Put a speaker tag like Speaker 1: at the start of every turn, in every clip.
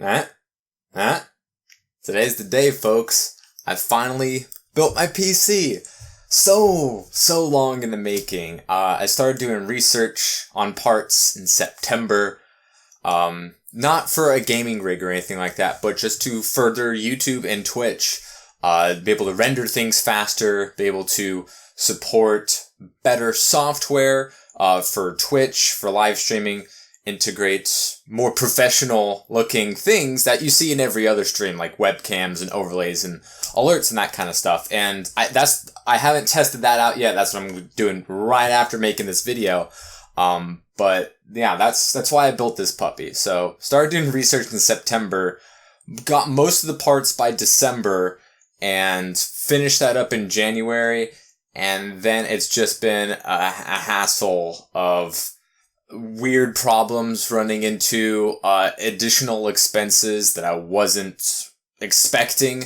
Speaker 1: Huh? Huh? Today's the day, folks. I finally built my PC. So long in the making. I started doing research on parts in September. Not for a gaming rig or anything like that, but just to further YouTube and Twitch. Be able to render things faster, be able to support better software, for Twitch, for live streaming, integrate more professional looking things that you see in every other stream, like webcams and overlays and alerts and that kind of stuff. And I haven't tested that out yet. That's what I'm doing right after making this video. But yeah, that's why I built this puppy. So started doing research in September, got most of the parts by December, and finished that up in January. And then it's just been a hassle of weird problems running into additional expenses that I wasn't expecting.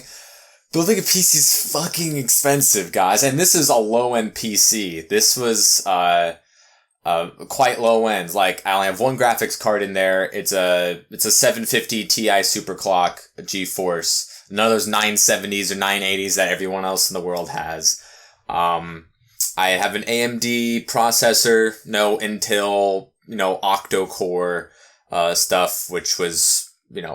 Speaker 1: Building a PC is fucking expensive, guys. And this is a low-end PC. This was quite low end. Like, I only have one graphics card in there. It's a 750 Ti Superclock GeForce. None of those 970s or 980s that everyone else in the world has. I have an AMD processor, no Intel, octo-core, stuff, which was,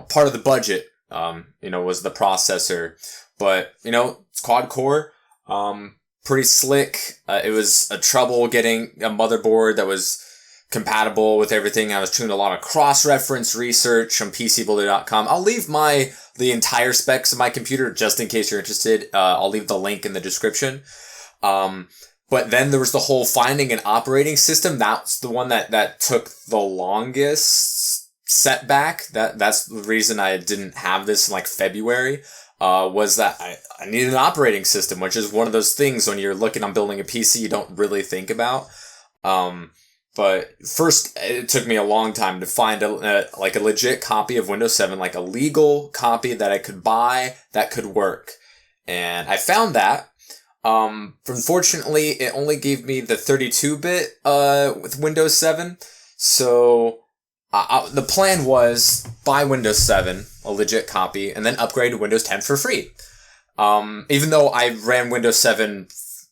Speaker 1: part of the budget, was the processor. But, it's quad core, pretty slick. It was a trouble getting a motherboard that was compatible with everything. I was doing a lot of cross-reference research on PCbuilder.com. I'll leave the entire specs of my computer just in case you're interested. I'll leave the link in the description. But then there was the whole finding an operating system. That's the one that took the longest setback. That's the reason I didn't have this in like February, was that I needed an operating system, which is one of those things when you're looking on building a PC you don't really think about. But first it took me a long time to find a legit copy of Windows 7, like a legal copy that I could buy that could work. And I found that. Unfortunately, it only gave me the 32-bit, with Windows 7. So, the plan was buy Windows 7, a legit copy, and then upgrade to Windows 10 for free. Even though I ran Windows 7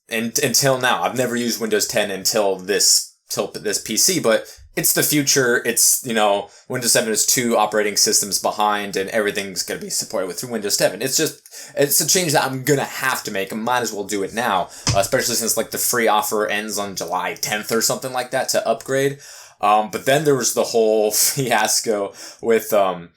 Speaker 1: until now. I've never used Windows 10 until this PC, but it's the future. It's, Windows 7 is 2 operating systems behind, and everything's going to be supported with Windows 7. It's a change that I'm going to have to make. I might as well do it now, especially since the free offer ends on July 10th or something like that to upgrade. But then there was the whole fiasco with, I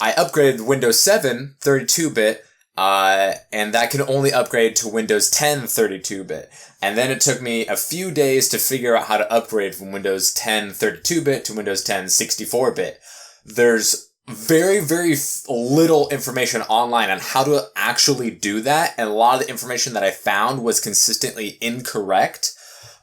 Speaker 1: upgraded Windows 7 32-bit, and that can only upgrade to Windows 10 32-bit. And then it took me a few days to figure out how to upgrade from Windows 10 32-bit to Windows 10 64-bit. There's very, very little information online on how to actually do that, and a lot of the information that I found was consistently incorrect.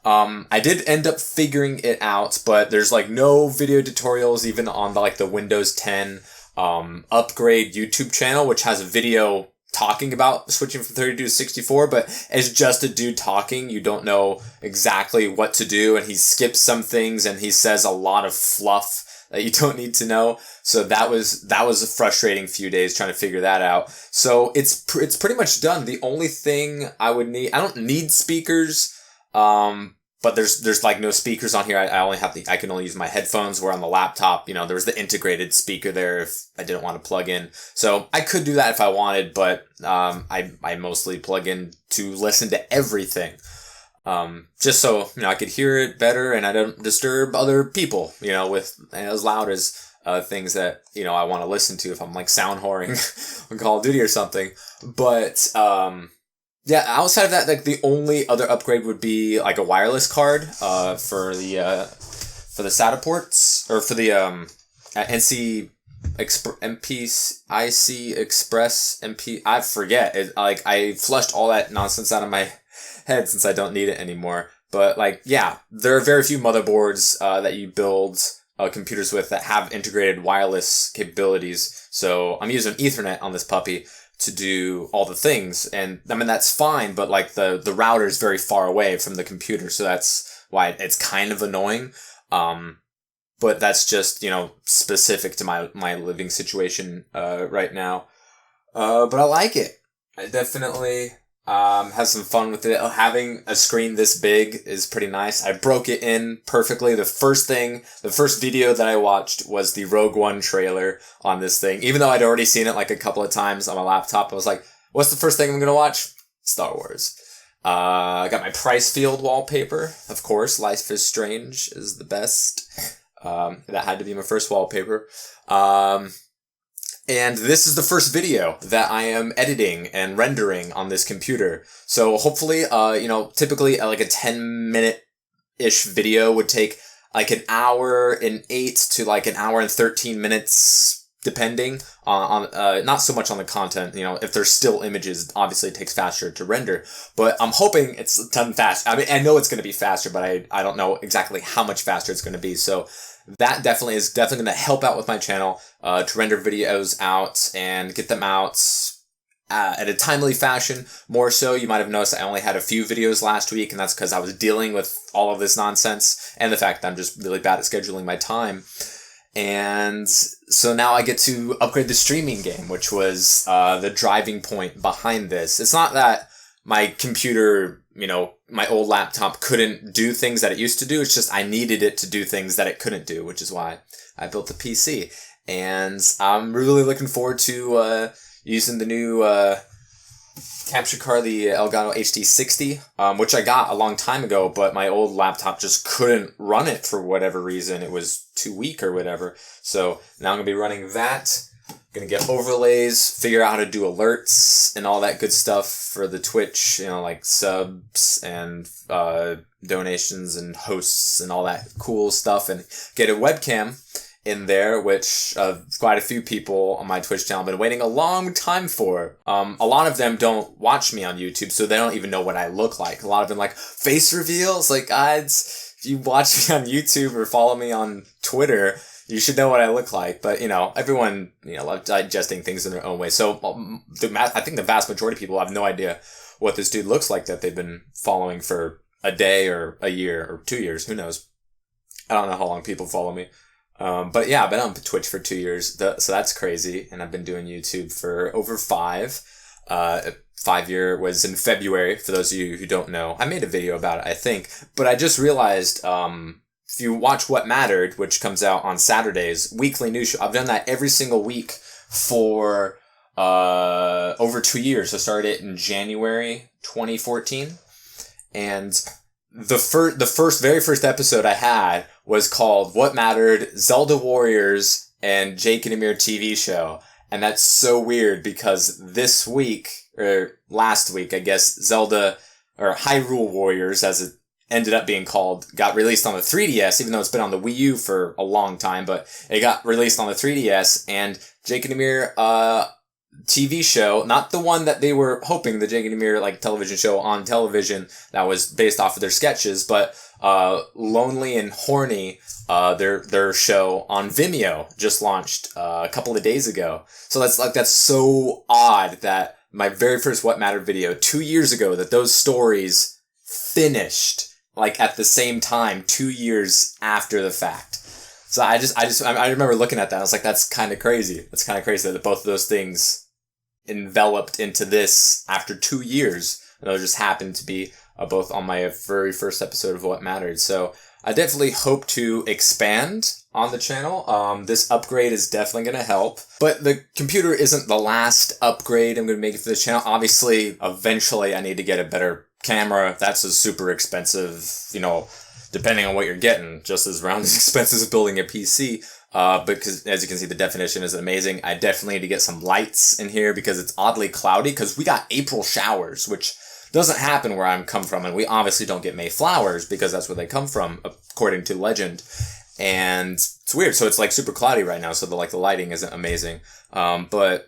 Speaker 1: I did end up figuring it out, but there's no video tutorials even on the Windows 10 upgrade YouTube channel, which has a video talking about switching from 32 to 64, but it's just a dude talking. You don't know exactly what to do, and he skips some things, and he says a lot of fluff that you don't need to know. So that was a frustrating few days trying to figure that out. So it's pretty much done. The only thing I would need, I don't need speakers, but there's no speakers on here. I can only use my headphones, where on the laptop, there was the integrated speaker there if I didn't want to plug in. So I could do that if I wanted, but, I mostly plug in to listen to everything. Just so, I could hear it better and I don't disturb other people, with as loud as, things that, I want to listen to if I'm sound whoring on Call of Duty or something. But, yeah, outside of that, the only other upgrade would be a wireless card, for the SATA ports, or for the, NC IC Express MP, I forget. I flushed all that nonsense out of my head since I don't need it anymore. But, yeah, there are very few motherboards, that you build, computers with that have integrated wireless capabilities. So I'm using Ethernet on this puppy to do all the things. And that's fine, but the router is very far away from the computer. So that's why it's kind of annoying. but that's just, specific to my living situation right now. But I like it. I definitely have some fun with it. Having a screen this big is pretty nice. I broke it in perfectly. The first video that I watched was the Rogue One trailer on this thing. Even though I'd already seen it like a couple of times on my laptop, I was like, what's the first thing I'm going to watch? Star Wars. I got my Pricefield wallpaper. Of course, Life is Strange is the best. That had to be my first wallpaper. And this is the first video that I am editing and rendering on this computer. So hopefully, typically like a 10-minute-ish video would take like an hour and 8 to like an hour and 13 minutes, depending on not so much on the content. If there's still images, obviously it takes faster to render. But I'm hoping it's done fast. I mean, I know it's going to be faster, but I don't know exactly how much faster it's going to be. So that definitely is going to help out with my channel to render videos out and get them out at a timely fashion. More so, you might have noticed I only had a few videos last week, and that's because I was dealing with all of this nonsense and the fact that I'm just really bad at scheduling my time. And so now I get to upgrade the streaming game, which was the driving point behind this. It's not that my computer, my old laptop couldn't do things that it used to do. It's just I needed it to do things that it couldn't do, which is why I built the PC. And I'm really looking forward to using the new capture card, the Elgato HD60, which I got a long time ago, but my old laptop just couldn't run it for whatever reason. It was too weak or whatever. So now I'm going to be running that. Going to get overlays, figure out how to do alerts and all that good stuff for the Twitch, like subs and donations and hosts and all that cool stuff, and get a webcam in there, which quite a few people on my Twitch channel have been waiting a long time for. A lot of them don't watch me on YouTube, so they don't even know what I look like. A lot of them like, face reveals? Like, guys, if you watch me on YouTube or follow me on Twitter, you should know what I look like. But, everyone, loves digesting things in their own way. So I think the vast majority of people have no idea what this dude looks like that they've been following for a day or a year or 2 years. Who knows? I don't know how long people follow me. But yeah, I've been on Twitch for 2 years, so that's crazy. And I've been doing YouTube for over 5. 5 year was in February, for those of you who don't know. I made a video about it, I think. But I just realized, if you watch What Mattered, which comes out on Saturdays, weekly news show, I've done that every single week for over 2 years. I started it in January 2014. And the very first episode I had was called What Mattered, Zelda Warriors, and Jake and Amir TV show. And that's so weird because this week, or last week, I guess, Zelda, or Hyrule Warriors, as it ended up being called, got released on the 3DS, even though it's been on the Wii U for a long time, but it got released on the 3DS, and Jake and Amir, TV show, not the one that they were hoping, the Jake and Amir television show on television that was based off of their sketches, but Lonely and Horny, their show on Vimeo just launched a couple of days ago. So that's so odd that my very first What Mattered video 2 years ago, that those stories finished at the same time 2 years after the fact. So I remember looking at that. I was like, that's kind of crazy. That's kind of crazy that both of those things enveloped into this after 2 years. And those just happened to be both on my very first episode of What Mattered. So I definitely hope to expand on the channel. This upgrade is definitely going to help. But the computer isn't the last upgrade I'm going to make for this channel. Obviously, eventually I need to get a better camera. That's a super expensive, depending on what you're getting, just as around as expensive as building a PC. Because as you can see, the definition is amazing. I definitely need to get some lights in here because it's oddly cloudy, because we got April showers, which doesn't happen where I'm come from. And we obviously don't get May flowers because that's where they come from, according to legend. And it's weird. So it's super cloudy right now. So the lighting isn't amazing. But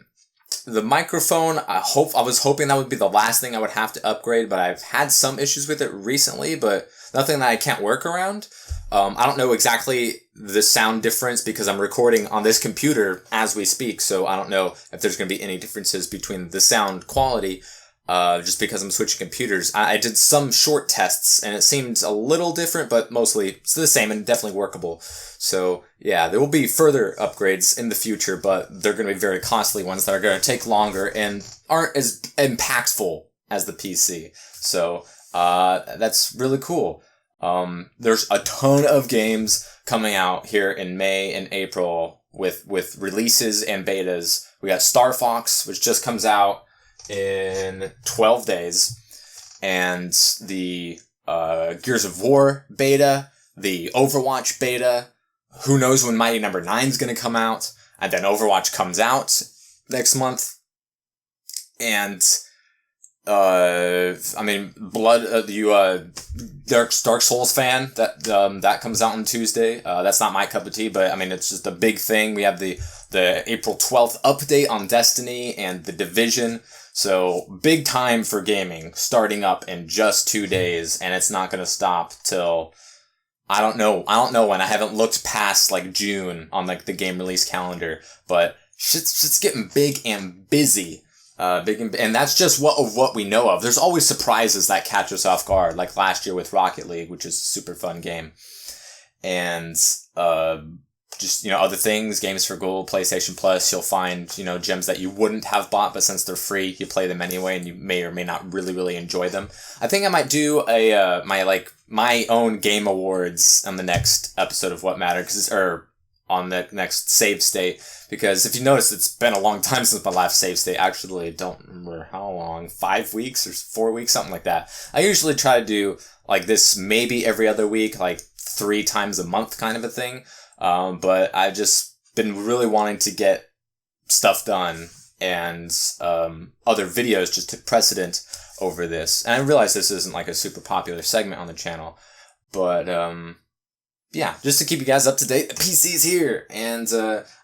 Speaker 1: the microphone, I was hoping that would be the last thing I would have to upgrade, but I've had some issues with it recently, but nothing that I can't work around. I don't know exactly the sound difference because I'm recording on this computer as we speak, so I don't know if there's going to be any differences between the sound quality. just because I'm switching computers. I did some short tests, and it seemed a little different, but mostly it's the same and definitely workable. So, yeah, there will be further upgrades in the future, but they're going to be very costly ones that are going to take longer and aren't as impactful as the PC. So, that's really cool. There's a ton of games coming out here in May and April with releases and betas. We got Star Fox, which just comes out in 12 days, and the Gears of War beta, the Overwatch beta. Who knows when Mighty Number 9 is going to come out, and then Overwatch comes out next month. And I mean, Dark Souls fan, that comes out on Tuesday. That's not my cup of tea, but I mean, it's just a big thing. We have the April 12th update on Destiny and The Division. So big time for gaming starting up in just 2 days, and it's not going to stop till I don't know when. I haven't looked past like June on like the game release calendar, but shit's getting big and busy. And that's just what we know of. There's always surprises that catch us off guard, like last year with Rocket League, which is a super fun game. And just, other things, games for gold, PlayStation Plus, you'll find, gems that you wouldn't have bought, but since they're free, you play them anyway, and you may or may not really, really enjoy them. I think I might do my own game awards on the next episode of What Matter, or on the next save state, because if you notice, it's been a long time since my last save state. Actually, I don't remember how long, 5 weeks or 4 weeks, something like that. I usually try to do like this maybe every other week, like 3 times a month kind of a thing. But I've just been really wanting to get stuff done, and other videos just took precedent over this. And I realize this isn't like a super popular segment on the channel, but yeah, just to keep you guys up to date, the PC's here, and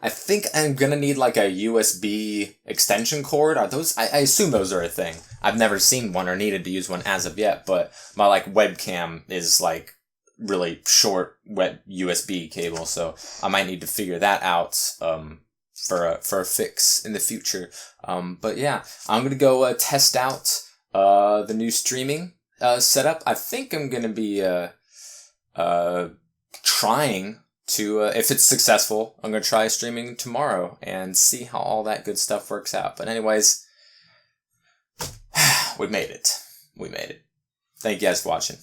Speaker 1: I think I'm gonna need like a USB extension cord. Are those? I assume those are a thing. I've never seen one or needed to use one as of yet, but my like webcam is like really short wet USB cable, so I might need to figure that out for a fix in the future. But yeah, I'm gonna go test out the new streaming setup. I think I'm gonna be trying to, if it's successful, I'm gonna try streaming tomorrow and see how all that good stuff works out. But anyways, we made it. Thank you guys for watching.